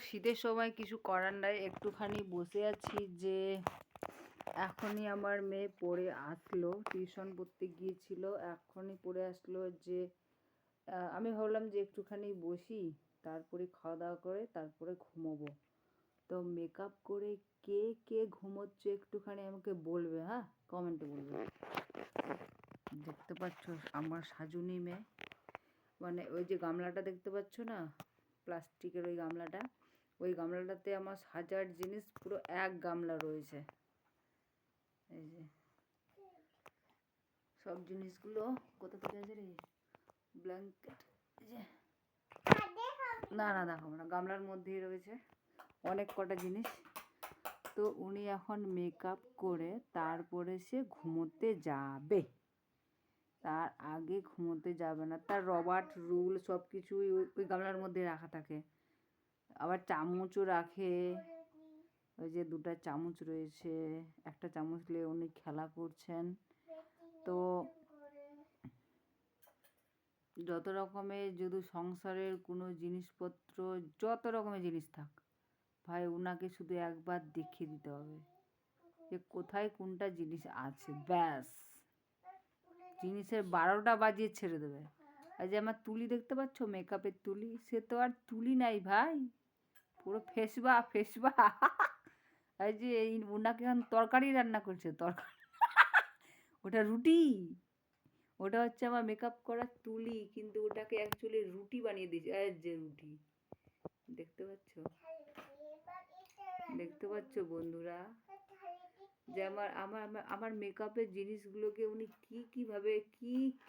শীতের সময় কিছু করার নাই, একটুখানি বসে আছি যে এখনই আমার মেয়ে পড়ে আসলো, টিউশন পড়তে গিয়েছিল, এখনই পড়ে আসলো যে আমি ভাবলাম যে একটুখানি বসি, তারপরে খাওয়া দাওয়া করে তারপরে ঘুমোবো। তো মেকআপ করে কে কে ঘুমোচ্ছে একটুখানি আমাকে বলবে, হ্যাঁ, কমেন্টে বলবে। দেখতে পাচ্ছ আমার সাজুনি মেয়ে, মানে ওই যে গামলাটা দেখতে পাচ্ছ না, প্লাস্টিকের ওই গামলাটা, ওই গামলাটাতে আমার হাজার জিনিস পুরো এক গামলা রয়েছে। এই যে সব জিনিসগুলো কোথা থেকে আছে রে, ব্ল্যাঙ্কেট, এই যে না না দেখাবো না, গামলার মধ্যেই রয়েছে অনেক কটা জিনিস। তো উনি এখন মেকআপ করে তারপরে সে ঘুমোতে যাবে, তার আগে ঘুমোতে যাবে না। তার রবার্ট রুল সব কিছুই ওই গামলার মধ্যে রাখা থাকে, আবার চামচও রাখে, ওই যে দুটা চামচ রয়েছে, একটা চামচ নিয়ে উনি খেলা করছেন। তো যত রকমের যদি সংসারের কোনো জিনিসপত্র, যত রকমের জিনিস থাক ভাই, ওনাকে শুধু একবার দেখিয়ে দিতে হবে যে কোথায় কোনটা জিনিস আছে, ব্যাস জিনিসের 12টা বাজিয়ে ছেড়ে দেবে। আর যে আমার তুলি দেখতে পাচ্ছ, মেকআপের তুলি, সে তো আর তুলি নাই ভাই, পুরো ফেসবা ফেসবা। এই যে এই ওনাকে এখন তরকারি রান্না করছে, তরকারি, ওটা রুটি, ওটা হচ্ছে আমার মেকআপ করার তুলি, কিন্তু ওটাকে অ্যাকচুয়ালি রুটি বানিয়ে দিয়েছে। এই যে রুটি দেখতে পাচ্ছ, দেখতে পাচ্ছ বন্ধুরা, যে আমার আমার আমার মেকআপের জিনিসগুলোকে উনি কীভাবে কি